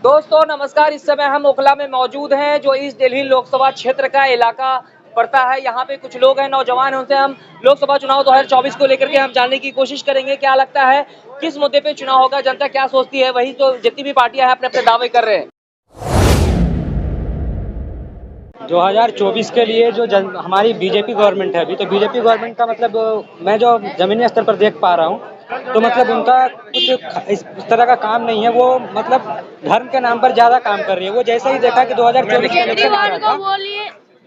दोस्तों नमस्कार। इस समय हम ओखला में मौजूद हैं जो ईस्ट दिल्ली लोकसभा क्षेत्र का इलाका पड़ता है। यहाँ पे कुछ लोग हैं, नौजवान हैं, उनसे हम लोकसभा चुनाव 2024 को लेकर के हम जानने की कोशिश करेंगे। क्या लगता है किस मुद्दे पे चुनाव होगा, जनता क्या सोचती है, वही तो जितनी भी पार्टियां हैं अपने अपने दावे कर रहे हैं। 2024 के लिए जो हमारी बीजेपी गवर्नमेंट है, अभी तो बीजेपी गवर्नमेंट का मतलब मैं जो जमीनी स्तर पर देख पा रहा हूँ तो मतलब उनका कुछ इस तरह का काम नहीं है। वो मतलब धर्म के नाम पर ज्यादा काम कर रही है। वो जैसे ही देखा कि 2024 का इलेक्शन आ रहा था,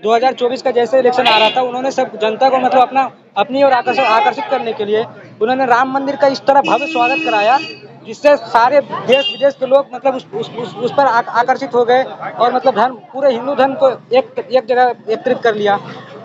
2024 का जैसे इलेक्शन आ रहा था, उन्होंने सब जनता को मतलब अपनी ओर आकर्षित करने के लिए उन्होंने राम मंदिर का इस तरह भव्य स्वागत कराया जिससे सारे देश विदेश के लोग मतलब उस पर आकर्षित हो गए और मतलब धर्म पूरे हिंदू धर्म को एक जगह एकत्रित कर लिया।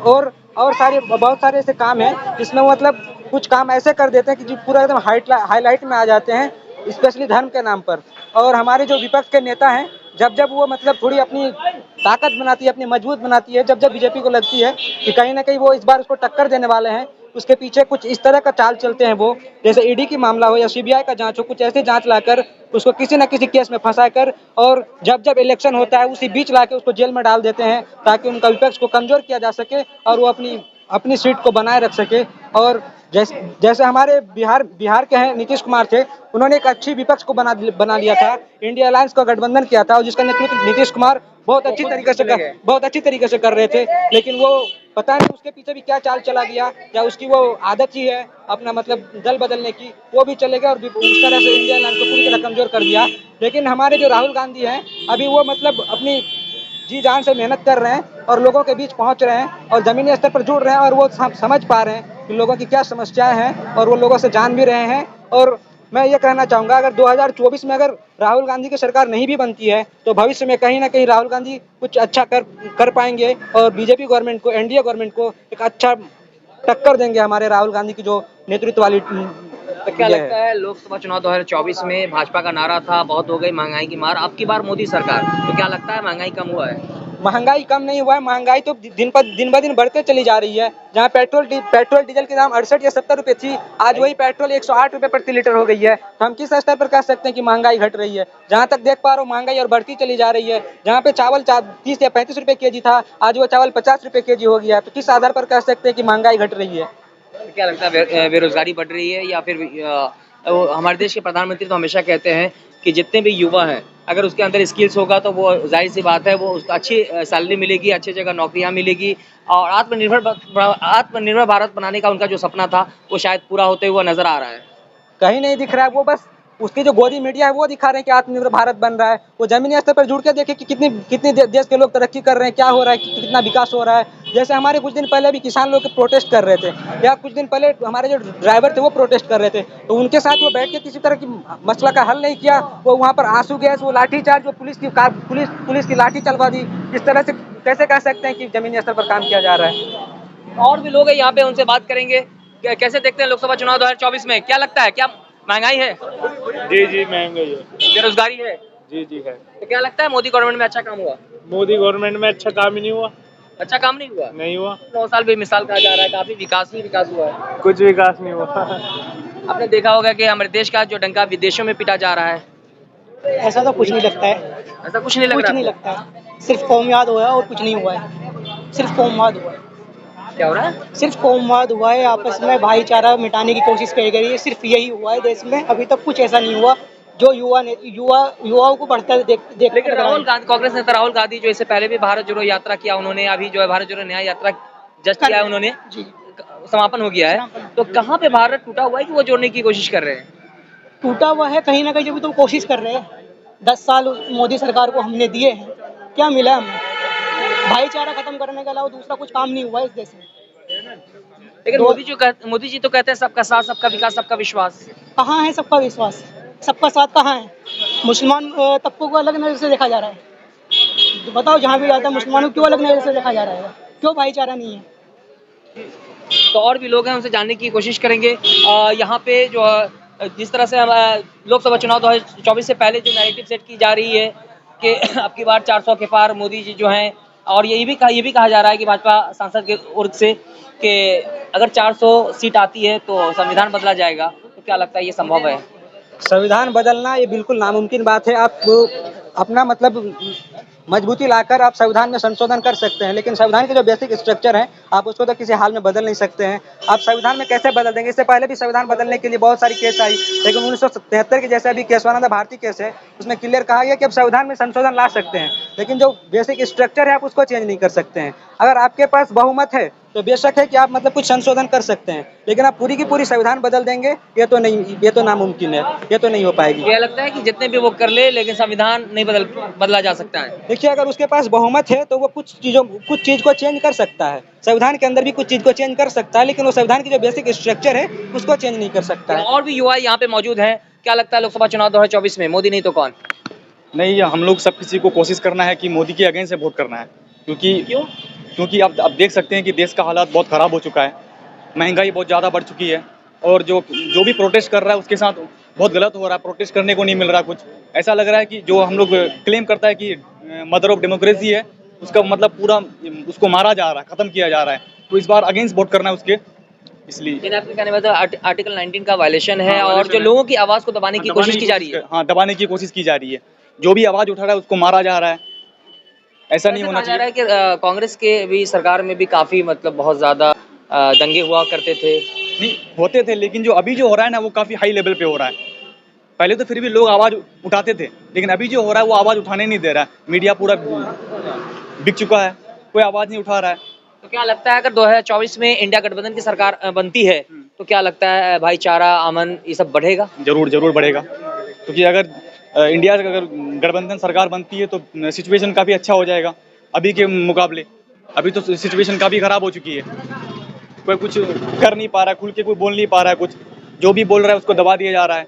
और बहुत सारे ऐसे काम हैं जिसमें वो मतलब कुछ काम ऐसे कर देते हैं कि जो पूरा एकदम हाईलाइट में आ जाते हैं, स्पेशली धर्म के नाम पर। और हमारे जो विपक्ष के नेता हैं, जब वो मतलब थोड़ी अपनी ताकत बनाती है, अपनी मजबूत बनाती है, जब बीजेपी को लगती है कि कहीं ना कहीं वो इस बार उसको टक्कर देने वाले हैं, उसके पीछे कुछ इस तरह का चाल चलते हैं। वो जैसे ईडी की मामला हो या सीबीआई का जांच हो, कुछ ऐसे जांच लाकर उसको किसी न किसी केस में फंसाकर और जब इलेक्शन होता है उसी बीच लाके उसको जेल में डाल देते हैं ताकि उनका विपक्ष को कमजोर किया जा सके और वो अपनी सीट को बनाए रख सके। और जैसे हमारे बिहार के हैं नीतीश कुमार थे, उन्होंने एक अच्छी विपक्ष को बना लिया था, इंडिया अलायंस का गठबंधन किया था और जिसका नेतृत्व नीतीश कुमार बहुत अच्छी तरीके से कर रहे थे। लेकिन वो पता नहीं उसके पीछे भी क्या चाल चला गया, या उसकी वो आदत ही है अपना मतलब दल बदलने की, वो भी चले गए और उस तरह से इंडिया अलायंस को पूरी तरह कमजोर कर दिया। लेकिन हमारे जो राहुल गांधी हैं, अभी वो मतलब अपनी जी जान से मेहनत कर रहे हैं और लोगों के बीच पहुंच रहे हैं और जमीनी स्तर पर जुड़ रहे हैं और वो समझ पा रहे हैं कि लोगों की क्या समस्याएं हैं और वो लोगों से जान भी रहे हैं। और मैं ये कहना चाहूँगा, अगर 2024 में अगर राहुल गांधी की सरकार नहीं भी बनती है तो भविष्य में कहीं ना कहीं राहुल गांधी कुछ अच्छा कर पाएंगे और बीजेपी गवर्नमेंट को, एनडीए गवर्नमेंट को एक अच्छा टक्कर देंगे हमारे राहुल गांधी की जो नेतृत्व वाली। तो क्या लगता है लोकसभा चुनाव 2024 में भाजपा का नारा था बहुत हो गई महंगाई की मार, अब की बार मोदी सरकार, तो क्या लगता है महंगाई कम हुआ है? महंगाई कम नहीं हुआ है, महंगाई तो दिन ब दिन बढ़ते चली जा रही है। जहाँ पेट्रोल डीजल की दाम 68 या 70 रुपए थी, आज वही पेट्रोल 108 रुपए प्रति लीटर हो गई है। तो हम किस स्तर पर कह सकते हैं कि महंगाई घट रही है? जहाँ तक देख पा रहा हूँ महंगाई और बढ़ती चली जा रही है। जहाँ पे चावल 30 या 35 रुपए केजी था, आज वो चावल 50 रुपए केजी हो गया। तो किस आधार पर कह सकते हैं कि महंगाई घट रही है? तो क्या लगता है बेरोजगारी बढ़ रही है या फिर हमारे देश के प्रधानमंत्री तो हमेशा कहते हैं कि जितने भी युवा हैं अगर उसके अंदर स्किल्स होगा तो वो जाहिर सी बात है वो उसको अच्छी सैलरी मिलेगी, अच्छी जगह नौकरियां मिलेगी और आत्मनिर्भर भारत बनाने का उनका जो सपना था वो शायद पूरा होते हुआ नजर आ रहा है। कहीं नहीं दिख रहा है। वो बस उसकी जो गोदी मीडिया है वो दिखा रहे हैं कि आत्मनिर्भर भारत बन रहा है। वो जमीनी स्तर पर जुड़ के देखे कि कितनी देश के लोग तरक्की कर रहे हैं, क्या हो रहा है, कितना विकास हो रहा है। जैसे हमारे कुछ दिन पहले भी किसान लोग प्रोटेस्ट कर रहे थे, या कुछ दिन पहले हमारे जो ड्राइवर थे वो प्रोटेस्ट कर रहे थे, तो उनके साथ वो बैठ के किसी तरह की मसला का हल नहीं किया। वो वहाँ पर आंसू गैस, वो लाठीचार्ज, वो पुलिस की लाठी चलवा दी। इस तरह से कैसे कह सकते हैं कि जमीनी स्तर पर काम किया जा रहा है? और भी लोग हैं यहाँ पे, उनसे बात करेंगे। कैसे देखते हैं लोकसभा चुनाव 2024 में? क्या लगता है, क्या महंगाई है? जी महंगाई है। बेरोजगारी है? जी है। तो क्या लगता है मोदी गवर्नमेंट में अच्छा काम हुआ? मोदी गवर्नमेंट में अच्छा काम ही नहीं हुआ। अच्छा काम नहीं हुआ? नहीं हुआ। 9 साल बेमिसाल कहा जा रहा है, काफी विकास ही विकास हुआ है। कुछ विकास नहीं हुआ। आपने देखा होगा कि हमारे देश का जो डंका विदेशों में पिटा जा रहा है। ऐसा तो कुछ नहीं लगता है। ऐसा कुछ नहीं लग रहा? नहीं लगता है, सिर्फ कौमवाद हुआ है और कुछ नहीं हुआ है। सिर्फ कौमवाद हुआ है। क्या हो रहा है? सिर्फ कौमवाद हुआ है, आपस में भाईचारा मिटाने की कोशिश की गई है। सिर्फ यही हुआ है देश में, अभी तक कुछ ऐसा नहीं हुआ जो युवाओं को बढ़ता देख। लेकिन राहुल गांधी, कांग्रेस नेता राहुल गांधी जो इससे पहले भी भारत जोड़ो यात्रा किया उन्होंने, अभी जो है भारत जोड़ो न्याय यात्रा जस्ट किया है उन्होंने, समापन हो गया है, तो कहाँ पे भारत टूटा हुआ है कि वो जोड़ने की कोशिश कर रहे हैं? टूटा हुआ है कहीं ना कहीं, जब तो कोशिश कर रहे हैं। 10 साल मोदी सरकार को हमने दिए हैं, क्या मिला हमें? भाईचारा खत्म करने के अलावा दूसरा कुछ काम नहीं हुआ इस देश में। लेकिन मोदी जी तो कहते हैं सबका साथ, सबका विकास, सबका विश्वास। कहाँ है सबका विश्वास? सबका साथ कहाँ है? मुसलमान तबकों को अलग नजर से देखा जा रहा है। बताओ, जहाँ भी जाता है मुसलमानों को क्यों अलग नजर से देखा जा रहा है? क्यों भाईचारा नहीं है? तो और भी लोग हैं, उनसे जानने की कोशिश करेंगे। यहाँ पे जो जिस तरह से लोकसभा चुनाव 2024 से पहले जो नैरेटिव सेट की जा रही है कि अब की बार 400 के पार मोदी जी जो हैं, और ये भी कहा जा रहा है कि भाजपा सांसद के ओर से कि अगर 400 सीट आती है तो संविधान बदला जाएगा, तो क्या लगता है ये संभव है? संविधान बदलना ये बिल्कुल नामुमकिन बात है। अपना मतलब मजबूती लाकर आप संविधान में संशोधन कर सकते हैं, लेकिन संविधान के जो बेसिक स्ट्रक्चर है आप उसको तो किसी हाल में बदल नहीं सकते हैं। आप संविधान में कैसे बदल देंगे? इससे पहले भी संविधान बदलने के लिए बहुत सारी केस आई, लेकिन 1973 के जैसे अभी केशवानंद भारती केस है, उसमें क्लियर कहा गया कि आप संविधान में संशोधन ला सकते हैं, लेकिन जो बेसिक स्ट्रक्चर है आप उसको चेंज नहीं कर सकते हैं। अगर आपके पास बहुमत है तो बेशक है कि आप मतलब कुछ संशोधन कर सकते हैं, लेकिन आप पूरी की पूरी संविधान बदल देंगे ये तो नहीं, ये तो नामुमकिन है, ये तो नहीं हो पाएगी। ये लगता है कि जितने भी वो कर ले लेकिन संविधान नहीं बदला जा सकता है। देखिए, अगर उसके पास बहुमत है तो वो कुछ चीज को चेंज कर सकता है, संविधान के अंदर भी कुछ चीज को चेंज कर सकता है, लेकिन वो संविधान की जो बेसिक स्ट्रक्चर है उसको चेंज नहीं कर सकता है। और भी युवा यहाँ पे मौजूद हैं, क्या लगता है लोकसभा चुनाव 2024 में मोदी नहीं तो कौन? नहीं, हम लोग सब किसी को कोशिश करना है कि मोदी के अगेंस्ट से वोट करना है, क्योंकि अब देख सकते हैं कि देश का हालात बहुत ख़राब हो चुका है, महंगाई बहुत ज़्यादा बढ़ चुकी है, और जो भी प्रोटेस्ट कर रहा है उसके साथ बहुत गलत हो रहा है, प्रोटेस्ट करने को नहीं मिल रहा कुछ। ऐसा लग रहा है कि जो हम लोग क्लेम करता है कि मदर ऑफ डेमोक्रेसी है, उसका मतलब पूरा उसको मारा जा रहा है, ख़त्म किया जा रहा है। तो इस बार अगेंस्ट वोट करना है उसके, इसलिए। आपके कहने में तो आर्टिकल 19 का वायलेशन है, और जो लोगों की आवाज़ को दबाने की कोशिश की जा रही है। हाँ, दबाने की कोशिश की जा रही है, जो भी आवाज़ उठा रहा है उसको मारा जा रहा है, ऐसा नहीं होना चाहिए। कि कांग्रेस के भी सरकार में भी काफी मतलब बहुत ज्यादा दंगे हुआ करते थे। नहीं होते थे, लेकिन जो अभी जो हो रहा है ना वो काफ़ी हाई लेवल पे हो रहा है। पहले तो फिर भी लोग आवाज़ उठाते थे, लेकिन अभी जो हो रहा है वो आवाज़ उठाने नहीं दे रहा है, मीडिया पूरा बिक चुका है, कोई आवाज़ नहीं उठा रहा है। तो क्या लगता है अगर 2024 में इंडिया गठबंधन की सरकार बनती है तो क्या लगता है भाईचारा, अमन ये सब बढ़ेगा? जरूर बढ़ेगा, क्योंकि अगर इंडिया अगर गठबंधन सरकार बनती है तो सिचुएशन काफ़ी अच्छा हो जाएगा अभी के मुकाबले। अभी तो सिचुएशन काफ़ी ख़राब हो चुकी है, कोई कुछ कर नहीं पा रहा है, खुल के कोई बोल नहीं पा रहा है, कुछ जो भी बोल रहा है उसको दबा दिया जा रहा है,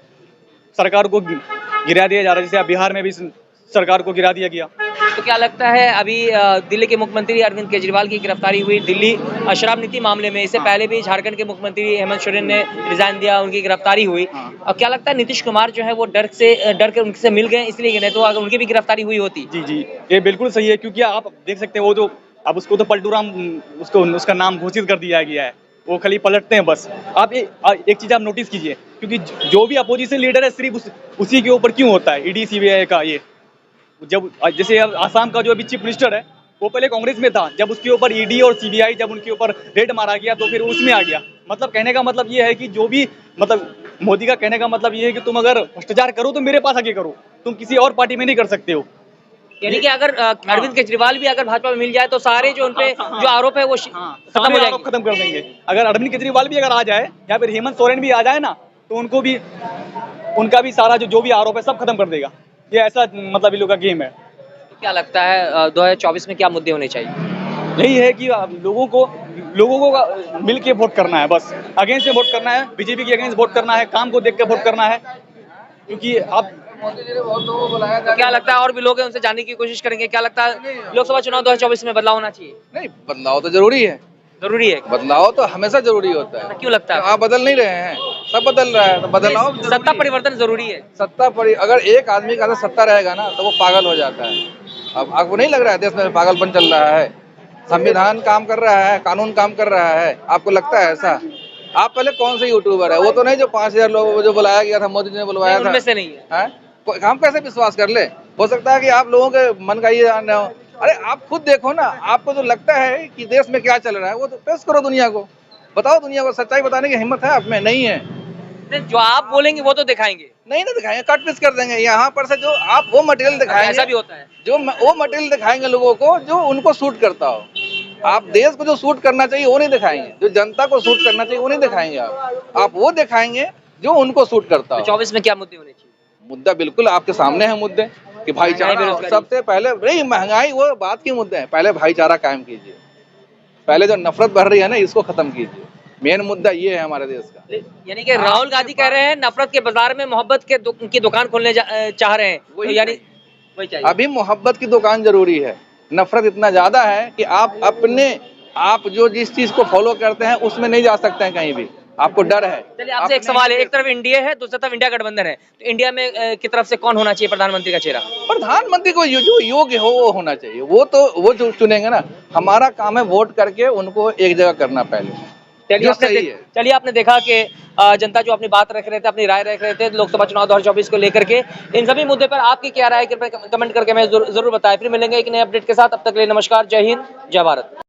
सरकार को गिरा दिया जा रहा है, जैसे बिहार में भी सरकार को गिरा दिया गया। तो क्या लगता है अभी दिल्ली के मुख्यमंत्री अरविंद केजरीवाल की गिरफ्तारी हुई दिल्ली शराब नीति मामले में, इससे पहले भी झारखंड के मुख्यमंत्री हेमंत सोरेन ने रिजाइन दिया, उनकी गिरफ्तारी हुई। और क्या लगता है नीतीश कुमार जो है वो डर के उनसे मिल गए इसलिए, नहीं तो अगर उनकी भी गिरफ्तारी हुई होती? जी, ये बिल्कुल सही है, क्योंकि आप देख सकते हैं वो जो अब उसको तो पलटू राम उसका नाम घोषित कर दिया गया है, वो खाली पलटते हैं बस। आप एक चीज़ आप नोटिस कीजिए, क्योंकि जो भी अपोजिशन लीडर है सिर्फ उसी के ऊपर क्यों होता है ईडी सीबीआई का। ये जब जैसे आसाम का जो अभी चीफ मिनिस्टर है वो पहले कांग्रेस में था, जब उसके ऊपर ईडी और सीबीआई जब उनके ऊपर रेड मारा गया तो फिर उसमें आ गया। मतलब कहने का मतलब ये है कि जो भी मतलब मोदी का कहने का मतलब ये है कि तुम अगर भ्रष्टाचार करो तो मेरे पास आके करो, तुम किसी और पार्टी में नहीं कर सकते हो। यानी कि अगर अरविंद केजरीवाल भी अगर भाजपा में मिल जाए तो सारे जो उनपे जो आरोप है वो खत्म हो जाएंगे, खत्म कर देंगे। अगर अरविंद केजरीवाल भी अगर आ जाए या फिर हेमंत सोरेन भी आ जाए ना, तो उनको भी उनका भी सारा जो भी आरोप है सब खत्म कर देगा। ये ऐसा मतलब इन लोगों का गेम है। तो क्या लगता है 2024 में क्या मुद्दे होने चाहिए? यही है कि लोगों को मिल के वोट करना है, बस अगेंस्ट से वोट करना है, बीजेपी के अगेंस्ट वोट करना है, काम को देख के वोट करना है, क्योंकि अब तो क्या लगता है और भी लोग हैं उनसे जानने की कोशिश करेंगे, क्या लगता है लोकसभा चुनाव 2024 में बदलाव होना चाहिए? नहीं, बदलाव तो जरूरी है, जरूरी है। बदलाव तो हमेशा जरूरी होता है। क्यों लगता है? आप बदल नहीं रहे हैं, सब बदल रहा है, तो बदलाव सत्ता परिवर्तन जरूरी है। अगर एक आदमी का सत्ता रहेगा ना तो वो पागल हो जाता है। अब आपको नहीं लग रहा है देश में पागलपन चल रहा है? संविधान काम कर रहा है, कानून काम कर रहा है, आपको लगता है ऐसा? आप पहले कौन से यूट्यूबर है? वो तो नहीं जो 5000 लोगों जो बुलाया गया था, मोदी जी ने बुलवाया था, उनमें से नहीं है। हम कैसे विश्वास कर ले? हो सकता है कि आप लोगों के मन का ये जानना हो। अरे आप खुद देखो ना, आपको जो लगता है कि देश में क्या चल रहा है वो तो पेश करो दुनिया को, बताओ दुनिया को, सच्चाई बताने की हिम्मत है आप में? नहीं है। जो आप बोलेंगे वो तो दिखाएंगे, नहीं ना दिखाएंगे, कट पीस कर देंगे। यहाँ पर से जो आप वो मटेरियल दिखाएंगे, ऐसा भी होता है, जो वो मटेरियल दिखाएंगे लोगों को जो उनको सूट करता हो। आप देश को जो सूट करना चाहिए वो नहीं दिखाएंगे, जो जनता को सूट करना चाहिए वो नहीं दिखाएंगे। आप वो दिखाएंगे जो उनको सूट करता हो। 24 में क्या मुद्दे होने चाहिए? मुद्दा बिल्कुल आपके सामने है मुद्दे कि भाईचारा सबसे पहले, नहीं महंगाई वो बात के मुद्दे हैं, पहले भाईचारा कायम कीजिए, पहले जो नफरत बढ़ रही है ना इसको खत्म कीजिए। मेन मुद्दा ये है हमारे देश का। यानी कि राहुल गांधी कह रहे हैं नफरत के बाजार में मोहब्बत की दुकान खोलने चाह रहे हैं, तो यानी वही चाहिए। अभी मोहब्बत की दुकान जरूरी है, नफरत इतना ज्यादा है कि आप जो जिस चीज को फॉलो करते हैं उसमें नहीं जा सकते हैं कहीं भी, आपको डर है। चलिए आपसे एक सवाल है, एक तरफ इंडिया है दूसरी तरफ इंडिया गठबंधन है, तो इंडिया में की तरफ से कौन होना चाहिए प्रधानमंत्री का चेहरा? प्रधानमंत्री को जो योग्य हो वो होना चाहिए, वो जो चुनेंगे ना। हमारा काम है वोट करके उनको एक जगह करना पहले। चलिए आपने देखा कि जनता जो अपनी बात रख रहे थे, अपनी राय रख रहे थे लोकसभा चुनाव 2024 को लेकर के। इन सभी मुद्दे पर आपकी क्या राय है, कृपया कमेंट करके हमें जरूर बताएं। फिर मिलेंगे एक नए अपडेट के साथ, तब तक के लिए नमस्कार, जय हिंद, जय भारत।